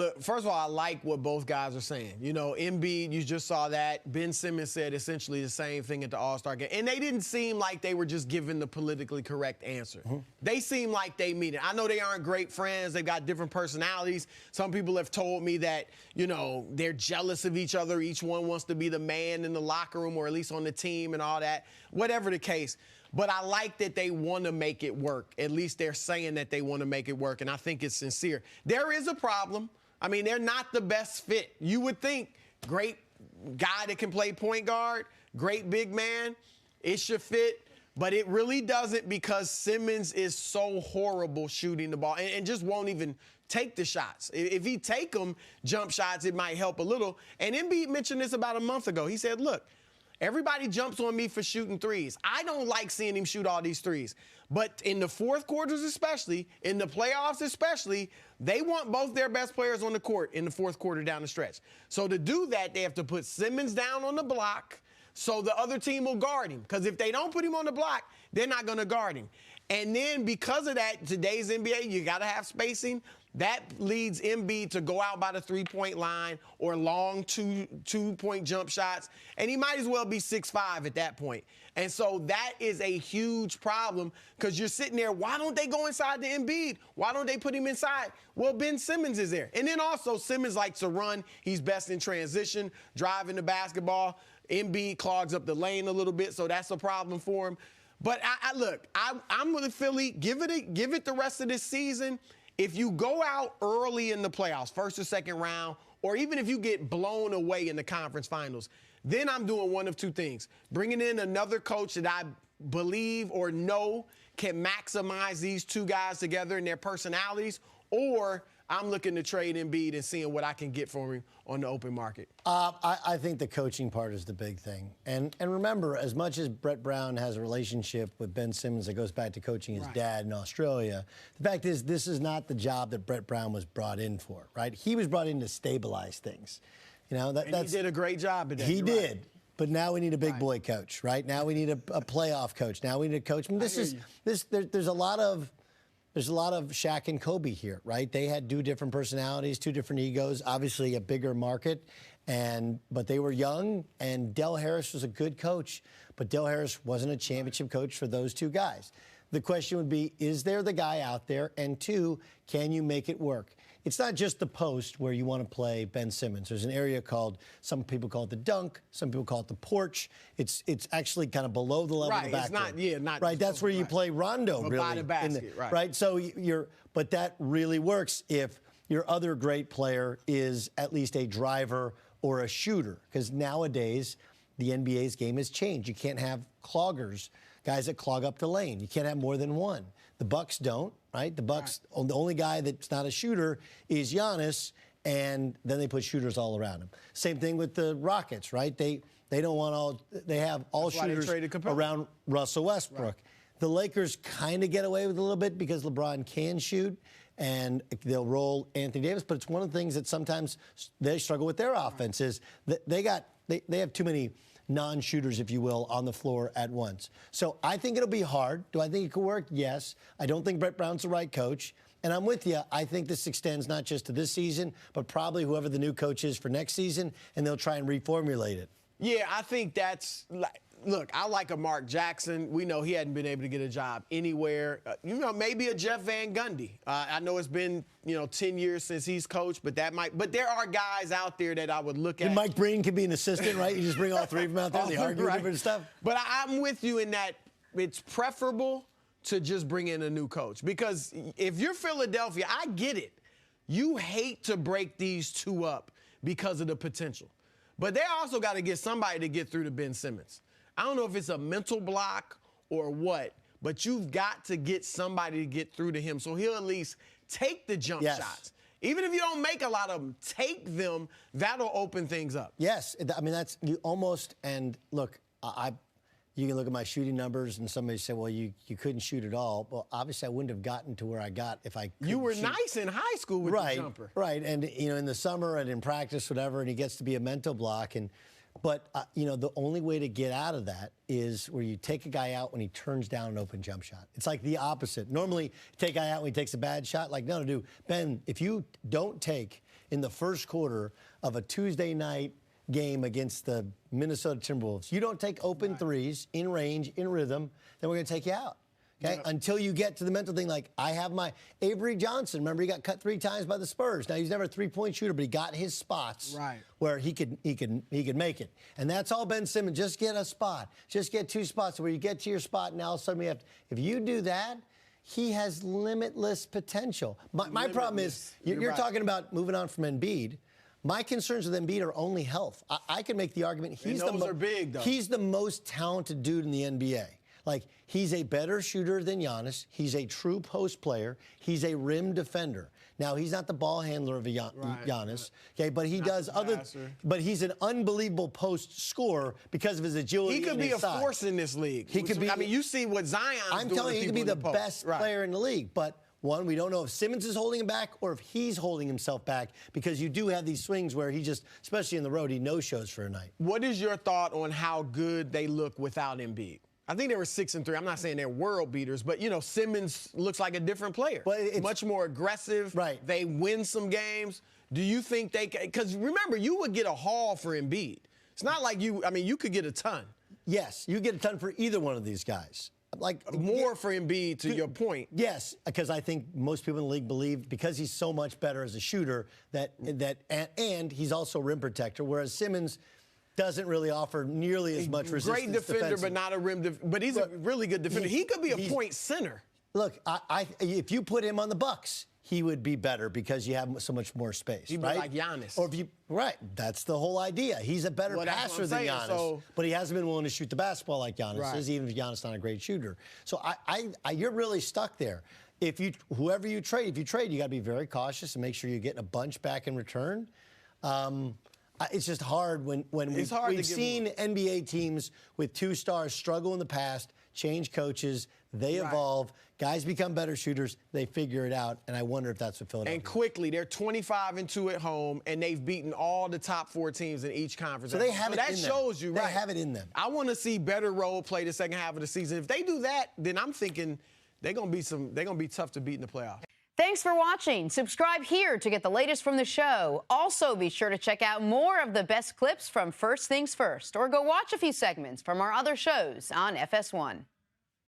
look, first of all, I like what both guys are saying. You know, Embiid, you just saw that. Ben Simmons said essentially the same thing at the All-Star game. And they didn't seem like they were just giving the politically correct answer. Mm-hmm. They seem like they mean it. I know they aren't great friends. They've got different personalities. Some people have told me that, you know, they're jealous of each other. Each one wants to be the man in the locker room or at least on the team and all that. Whatever the case. But I like that they want to make it work. At least they're saying that they want to make it work, and I think it's sincere. There is a problem. I mean, they're not the best fit. You would think great guy that can play point guard, great big man, it should fit, but it really doesn't because Simmons is so horrible shooting the ball and just won't even take the shots. If he take them, jump shots, it might help a little. And Embiid mentioned this about a month ago. He said, look, everybody jumps on me for shooting threes. I don't like seeing him shoot all these threes. But in the fourth quarters especially, in the playoffs especially, they want both their best players on the court in the fourth quarter down the stretch. So to do that, they have to put Simmons down on the block so the other team will guard him. Because if they don't put him on the block, they're not going to guard him. And then because of that, today's NBA, you got to have spacing. That leads Embiid to go out by the three-point line or long two-point jump shots. And he might as well be 6'5" at that point. And so that is a huge problem because you're sitting there, why don't they go inside the Embiid? Why don't they put him inside? Well, Ben Simmons is there. And then also Simmons likes to run. He's best in transition, driving the basketball. Embiid clogs up the lane a little bit, so that's a problem for him. But I'm with Philly. Give it the rest of this season. If you go out early in the playoffs, first or second round, or even if you get blown away in the conference finals, then I'm doing one of two things. Bringing in another coach that I believe or know can maximize these two guys together and their personalities, or I'm looking to trade Embiid and seeing what I can get for him on the open market. I think the coaching part is the big thing. And remember, as much as Brett Brown has a relationship with Ben Simmons that goes back to coaching his dad in Australia, the fact is this is not the job that Brett Brown was brought in for, right? He was brought in to stabilize things. You know, he did a great job at that. He did. Right. But now we need a big boy coach, right? Now we need a playoff coach. Now we need a coach. I mean, there's a lot of Shaq and Kobe here, right? They had two different personalities, two different egos, obviously a bigger market, but they were young, and Del Harris was a good coach, but Del Harris wasn't a championship coach for those two guys. The question would be, is there the guy out there? And two, can you make it work? It's not just the post where you want to play Ben Simmons. There's an area called, some people call it the dunk, some people call it the porch. It's actually kind of below the level of the backcourt. It's not right. That's where you play Rondo, really. By the basket, right. So but that really works if your other great player is at least a driver or a shooter, because nowadays the NBA's game has changed. You can't have cloggers, guys that clog up the lane. You can't have more than one. The Bucks don't, right? The Bucks, the only guy that's not a shooter is Giannis, and then they put shooters all around him. Same thing with the Rockets, right? They don't want they have all shooters around Russell Westbrook. Right. The Lakers kind of get away with it a little bit because LeBron can shoot, and they'll roll Anthony Davis. But it's one of the things that sometimes they struggle with their offense is that they have too many non-shooters, if you will, on the floor at once. So I think it'll be hard. Do I think it could work? Yes. I don't think Brett Brown's the right coach. And I'm with you. I think this extends not just to this season, but probably whoever the new coach is for next season, and they'll try and reformulate it. Yeah, I think that's look, I like a Mark Jackson. We know he hadn't been able to get a job anywhere. Maybe a Jeff Van Gundy. I know it's been, 10 years since he's coached, but there are guys out there that I would look at. And Mike Breen could be an assistant, right? You just bring all three of them out there, they argue different stuff. But I'm with you in that it's preferable to just bring in a new coach. Because if you're Philadelphia, I get it. You hate to break these two up because of the potential. But they also got to get somebody to get through to Ben Simmons. I don't know if it's a mental block or what, but you've got to get somebody to get through to him so he'll at least take the jump shots. Even if you don't make a lot of them, take them. That'll open things up. Yes. I mean, that's you almost, and look, you can look at my shooting numbers and somebody say, well, you couldn't shoot at all. Well, obviously I wouldn't have gotten to where I got if I couldn't You were shoot. nice in high school with the jumper. Right. And, in the summer and in practice, whatever, and he gets to be a mental block. But the only way to get out of that is where you take a guy out when he turns down an open jump shot. It's like the opposite. Normally, take a guy out when he takes a bad shot. Like, no, dude, Ben, if you don't take in the first quarter of a Tuesday night game against the Minnesota Timberwolves. You don't take open threes in range, in rhythm, then we're going to take you out. Okay? Yeah. Until you get to the mental thing, like I have my Avery Johnson. Remember, he got cut 3 times by the Spurs. Now he's never a 3-point shooter, but he got his spots where he could make it. And that's all Ben Simmons. Just get a spot. Just get 2 spots where you get to your spot. Now all of a sudden we have to, if you do that, he has limitless potential. My problem is you're talking about moving on from Embiid. My concerns with Embiid are only health. I can make the argument he's he's the most talented dude in the NBA. Like, he's a better shooter than Giannis. He's a true post player. He's a rim defender. Now, he's not the ball handler of Giannis, okay, but he does other. But he's an unbelievable post scorer because of his agility. He could be a force in this league. He could be. I mean, you see what Zion's doing. I'm telling you, he could be the best player in the league. But one, we don't know if Simmons is holding him back or if he's holding himself back, because you do have these swings where he just, especially in the road, he no-shows for a night. What is your thought on how good they look without Embiid? I think they were 6-3. I'm not saying they're world beaters, but, you know, Simmons looks like a different player. But it's much more aggressive. Right. They win some games. Do you think they can? Because remember, you would get a haul for Embiid. It's not like you, I mean, you could get a ton. Yes, you get a ton for either one of these guys. Like more for Embiid, to your point. Yes, because I think most people in the league believe, because he's so much better as a shooter, and he's also rim protector, whereas Simmons doesn't really offer nearly as much resistance. Great defender, but not a rim but he's a really good defender. He could be a point center. Look, if you put him on the Bucks, he would be better because you have so much more space. He'd be like Giannis. Or if you, that's the whole idea. He's a better passer than Giannis, but he hasn't been willing to shoot the basketball like Giannis is, even if Giannis is not a great shooter. So you're really stuck there. Whoever you trade, you got to be very cautious and make sure you're getting a bunch back in return. It's just hard when we've seen NBA teams with 2 stars struggle in the past, change coaches, they evolve, guys become better shooters, they figure it out, and I wonder if that's what Philadelphia. And quickly, they're 25-2 at home, and they've beaten all the top 4 teams in each conference. So they have it in them. That shows you, They have it in them. I want to see better role play the second half of the season. If they do that, then I'm thinking they're gonna be tough to beat in the playoffs. Thanks for watching. Subscribe here to get the latest from the show. Also, be sure to check out more of the best clips from First Things First, or go watch a few segments from our other shows on FS1.